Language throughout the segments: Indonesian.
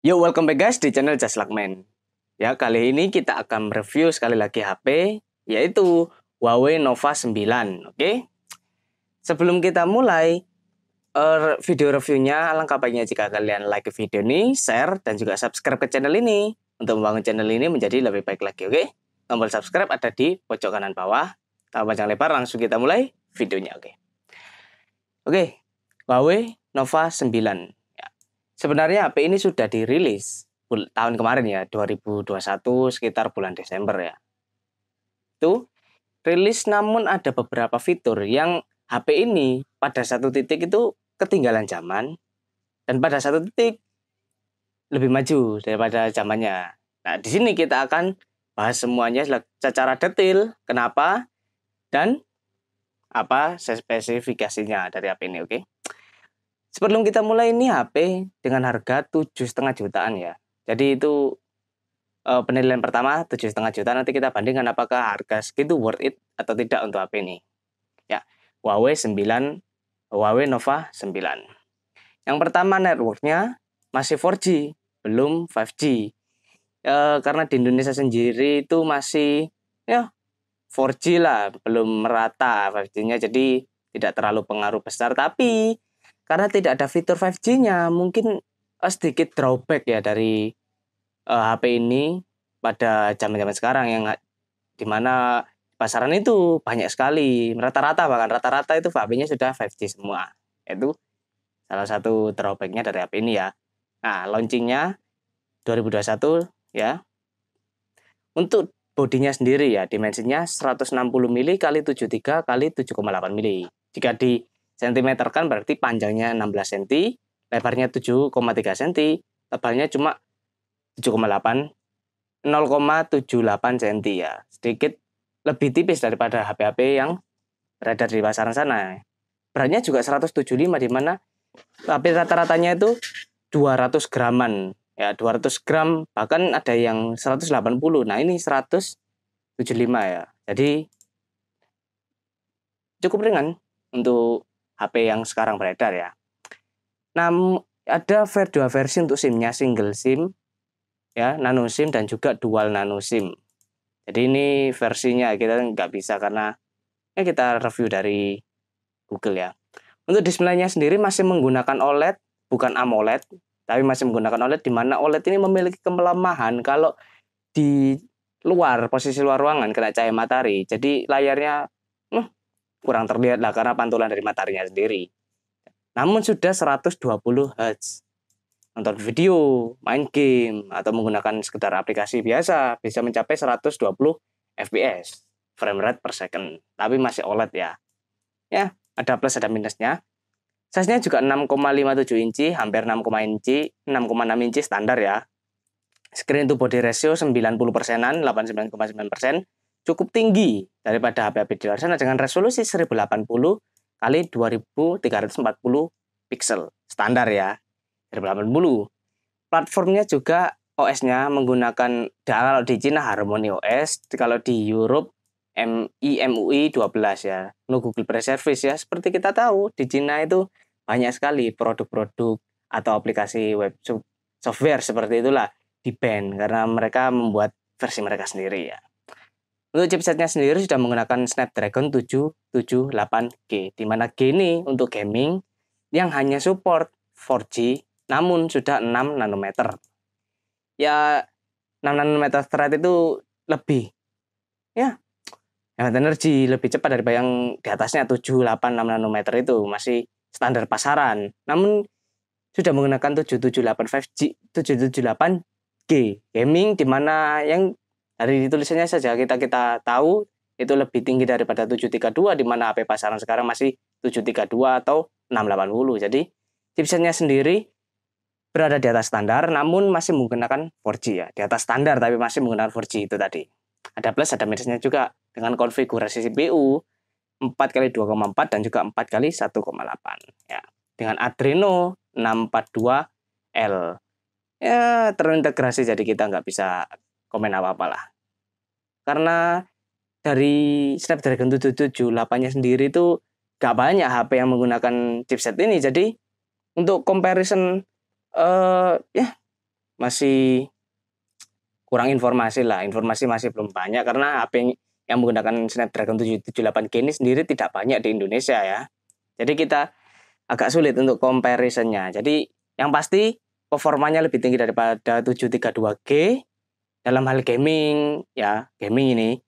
Yo, welcome back guys di channel Just Like Man. Ya, kali ini kita akan review sekali lagi HP, yaitu Huawei Nova 9, oke? Sebelum kita mulai video reviewnya, alangkah baiknya jika kalian like video ini, share, dan juga subscribe ke channel ini, untuk membangun channel ini menjadi lebih baik lagi, oke? Tombol subscribe ada di pojok kanan bawah. Tanpa panjang lebar, langsung kita mulai videonya, oke? Oke, Huawei Nova 9. Sebenarnya HP ini sudah dirilis tahun kemarin ya, 2021 sekitar bulan Desember ya. Itu rilis, namun ada beberapa fitur yang HP ini pada satu titik itu ketinggalan zaman dan pada satu titik lebih maju daripada zamannya. Nah, di sini kita akan bahas semuanya secara detail, kenapa dan apa spesifikasinya dari HP ini, oke? Sebelum kita mulai, ini HP dengan harga 7,5 jutaan ya. Jadi itu penilaian pertama 7,5 juta. Nanti kita bandingkan apakah harga segitu worth it atau tidak untuk HP ini. Ya, Huawei Nova 9. Yang pertama, networknya masih 4G, belum 5G. Karena di Indonesia sendiri itu masih ya 4G lah, belum merata 5G-nya, jadi tidak terlalu pengaruh besar. Tapi karena tidak ada fitur 5G-nya, mungkin sedikit drawback ya dari HP ini pada zaman-zaman sekarang, yang dimana pasaran itu banyak sekali, rata-rata itu HP-nya sudah 5G semua. Itu salah satu drawback-nya dari HP ini ya. Nah, launching-nya 2021 ya. Untuk bodinya sendiri ya, dimensinya 160 mili kali 73 kali 7,8 mili. Jika di sentimeter kan berarti panjangnya 16 cm, lebarnya 7,3 cm, tebalnya cuma 0,78 cm ya. Sedikit lebih tipis daripada HP-HP yang beredar di pasaran sana. Beratnya juga 175, di mana HP rata-ratanya itu 200 graman. Ya, 200 gram, bahkan ada yang 180. Nah, ini 175 ya. Jadi cukup ringan untuk HP yang sekarang beredar ya. Namun ada dua versi untuk SIM-nya, single SIM ya, nano SIM dan juga dual nano SIM. Jadi ini versinya kita nggak bisa karena ya kita review dari Google ya. Untuk displaynya sendiri masih menggunakan OLED, bukan AMOLED, tapi masih menggunakan OLED, di mana OLED ini memiliki kelemahan kalau di posisi luar ruangan kena cahaya matahari. Jadi layarnya kurang terlihat lah karena pantulan dari mataharinya sendiri. Namun sudah 120 Hz. Nonton video, main game, atau menggunakan sekedar aplikasi biasa bisa mencapai 120 fps, frame rate per second. Tapi masih OLED ya. Ya, ada plus ada minusnya. Size-nya juga 6,57 inci, hampir 6,6 inci standar ya. Screen to body ratio 90%-an, 89,9%. Cukup tinggi daripada HP-HP di luar sana dengan resolusi 1080 kali 2340 pixel standar ya, 1080. Platformnya juga OS-nya menggunakan, kalau di Cina Harmony OS, kalau di Europe MIUI 12 ya, no Google Play Service ya. Seperti kita tahu di Cina itu banyak sekali produk-produk atau aplikasi web software seperti itulah di-ban karena mereka membuat versi mereka sendiri ya. Untuk chipsetnya sendiri sudah menggunakan Snapdragon 778G, di mana G ini untuk gaming yang hanya support 4G, namun sudah 6 nanometer. Ya, 6 nanometer thread itu lebih, ya, hemat energi, lebih cepat daripada yang di atasnya 7, 8, 6 nanometer itu, masih standar pasaran. Namun sudah menggunakan 778G gaming, di mana yang dari tulisannya saja kita tahu itu lebih tinggi daripada 732, di mana HP pasaran sekarang masih 732 atau 680. Jadi chipsetnya sendiri berada di atas standar, namun masih menggunakan 4G ya. Di atas standar tapi masih menggunakan 4G itu tadi. Ada plus ada minusnya juga dengan konfigurasi CPU 4x2,4 dan juga 4x1,8 ya. Dengan Adreno 642L. Ya, terintegrasi, jadi kita nggak bisa komen apa-apa lah. Karena dari Snapdragon 778-nya sendiri itu gak banyak HP yang menggunakan chipset ini. Jadi untuk comparison ya masih kurang informasi lah. Informasi masih belum banyak karena HP yang menggunakan Snapdragon 778G ini sendiri tidak banyak di Indonesia ya. Jadi kita agak sulit untuk comparison-nya. Jadi yang pasti performanya lebih tinggi daripada 732G dalam hal gaming ya. Gaming ini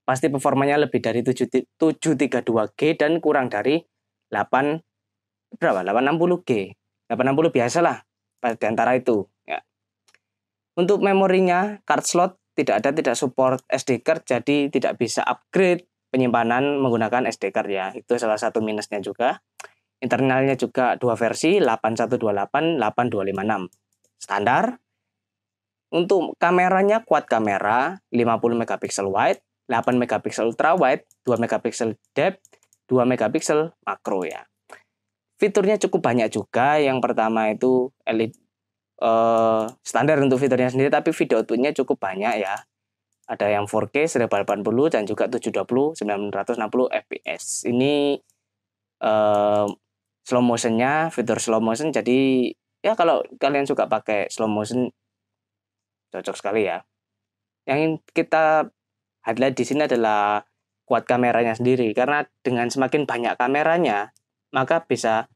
pasti performanya lebih dari 732G dan kurang dari 860G. 860 biasalah di antara itu ya. Untuk memorinya, card slot tidak support SD card, jadi tidak bisa upgrade penyimpanan menggunakan SD card ya. Itu salah satu minusnya juga. Internalnya juga dua versi, 8128, 8256. Standar. Untuk kameranya quad kamera, 50 megapiksel wide, 8 megapiksel ultra wide, 2 megapiksel depth, 2 megapiksel makro ya. Fiturnya cukup banyak juga. Yang pertama itu LED standar untuk fiturnya sendiri, tapi video outputnya cukup banyak ya. Ada yang 4K 1080 dan juga 720 960 fps. Ini slow motionnya, fitur slow motion. Jadi ya kalau kalian suka pakai slow motion cocok sekali ya. Yang kita highlight di sini adalah quad kameranya sendiri, karena dengan semakin banyak kameranya maka bisa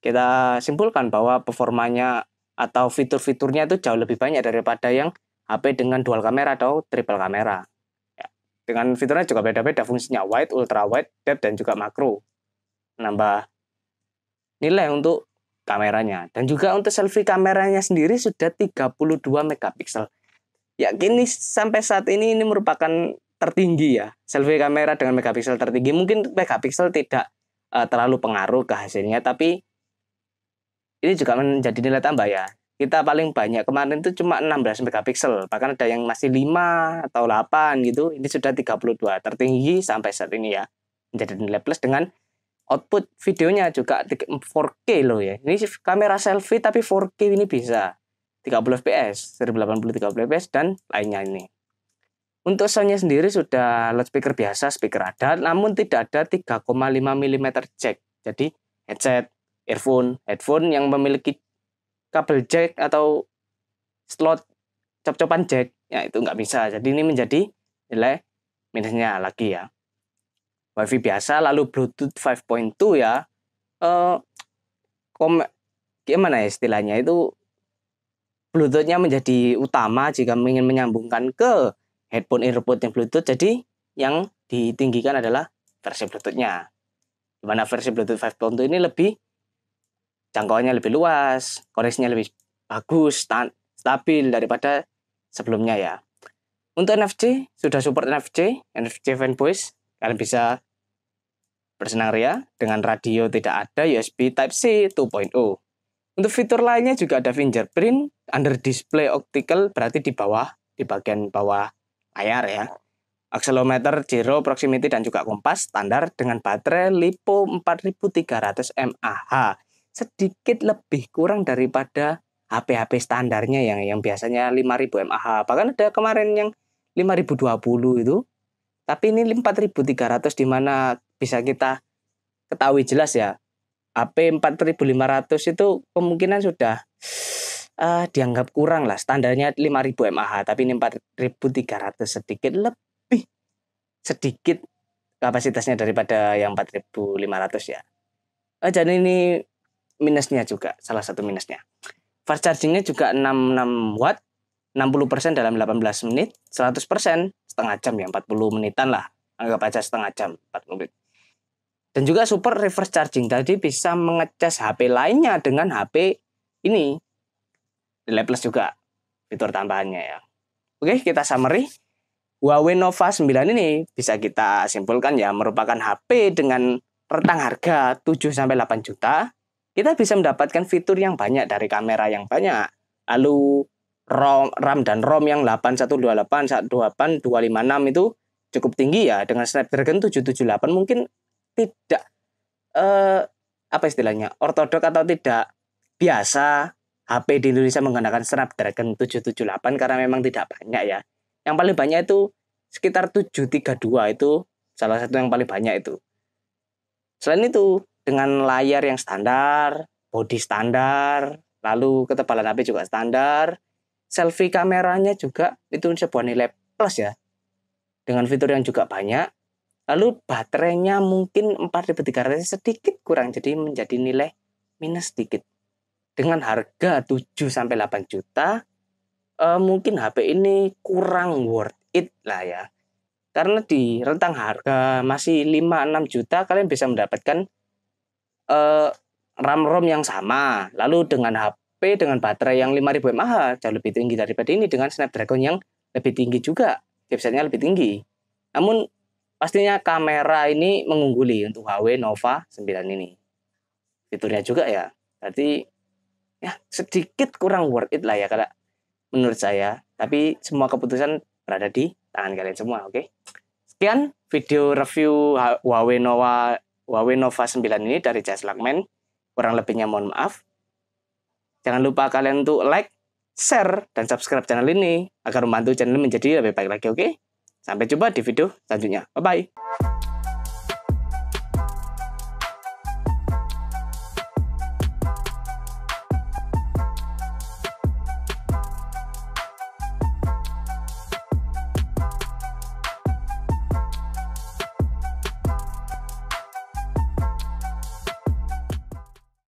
kita simpulkan bahwa performanya atau fitur-fiturnya itu jauh lebih banyak daripada yang HP dengan dual kamera atau triple kamera. Ya. Dengan fiturnya juga beda-beda fungsinya, wide, ultra wide, depth, dan juga makro. Nambah nilai untuk kameranya. Dan juga untuk selfie kameranya sendiri sudah 32 megapiksel. Ya kini sampai saat ini merupakan tertinggi ya. Selfie kamera dengan megapiksel tertinggi. Mungkin megapiksel tidak terlalu pengaruh ke hasilnya, tapi ini juga menjadi nilai tambah ya. Kita paling banyak kemarin itu cuma 16 megapiksel. Bahkan ada yang masih 5 atau 8 gitu. Ini sudah 32. Tertinggi sampai saat ini ya. Menjadi nilai plus dengan output videonya juga 4K loh ya. Ini kamera selfie tapi 4K ini bisa. 30 fps, 1080 30 fps dan lainnya ini. Untuk soundnya sendiri sudah loudspeaker biasa, speaker ada, namun tidak ada 3,5 mm jack. Jadi headset, headphone yang memiliki kabel jack atau slot cop-copan jack, ya itu nggak bisa. Jadi ini menjadi nilai minusnya lagi ya. Wifi biasa, lalu Bluetooth 5.2 ya. Gimana ya istilahnya itu, Bluetooth-nya menjadi utama jika ingin menyambungkan ke headphone earpod yang Bluetooth. Jadi yang ditinggikan adalah versi Bluetooth-nya. Dimana versi Bluetooth 5.2 ini lebih jangkauannya lebih luas, koneksinya lebih bagus, stabil daripada sebelumnya ya. Untuk NFC, sudah support NFC fanboys. Kalian bisa bersenaria dengan radio tidak ada, USB Type-C 2.0. Untuk fitur lainnya juga ada fingerprint, under display optical, berarti di bagian bawah layar ya. Accelerometer, gyro, proximity, dan juga kompas standar dengan baterai LiPo 4300 mAh. Sedikit lebih kurang daripada HP-HP standarnya yang biasanya 5000 mAh. Bahkan ada kemarin yang 5020 itu. Tapi ini 4300, di mana bisa kita ketahui jelas ya. HP 4500 itu kemungkinan sudah dianggap kurang lah. Standarnya 5000 mAh, tapi ini 4300, sedikit kapasitasnya daripada yang 4500 ya. Jadi ini minusnya juga, salah satu minusnya. Fast chargingnya juga 66 watt, 60% dalam 18 menit, 100% setengah jam ya, 40 menitan lah. Anggap aja setengah jam, 40 menit. Dan juga super reverse charging, tadi bisa mengecas HP lainnya dengan HP ini. Nilai plus juga fitur tambahannya ya. Oke, kita summary. Huawei Nova 9 ini bisa kita simpulkan ya, merupakan HP dengan rentang harga 7-8 juta. Kita bisa mendapatkan fitur yang banyak dari kamera yang banyak. Lalu RAM dan ROM yang 8128, 128, 256 itu cukup tinggi ya. Dengan Snapdragon 778 mungkin tidak apa istilahnya, ortodok atau tidak biasa HP di Indonesia menggunakan Snapdragon 778 karena memang tidak banyak ya. Yang paling banyak itu sekitar 732, itu salah satu yang paling banyak itu. Selain itu, dengan layar yang standar, bodi standar, lalu ketebalan HP juga standar, selfie kameranya juga itu sebuah nilai plus ya. Dengan fitur yang juga banyak. Lalu baterainya mungkin 4300 sedikit kurang, jadi menjadi nilai minus sedikit. Dengan harga 7-8 juta, mungkin HP ini kurang worth it lah ya. Karena di rentang harga masih 5-6 juta, kalian bisa mendapatkan RAM-ROM yang sama. Lalu dengan HP dengan baterai yang 5000 mAh, jauh lebih tinggi daripada ini, dengan Snapdragon yang lebih tinggi juga, chipsetnya lebih tinggi. Namun pastinya kamera ini mengungguli untuk Huawei Nova 9 ini. Fiturnya juga ya, berarti ya sedikit kurang worth it lah ya kalau menurut saya. Tapi semua keputusan berada di tangan kalian semua, oke? Sekian video review Huawei Nova 9 ini dari Just Luckman. Kurang lebihnya mohon maaf. Jangan lupa kalian untuk like, share, dan subscribe channel ini agar membantu channel menjadi lebih baik lagi, oke? Sampai jumpa di video selanjutnya. Bye-bye.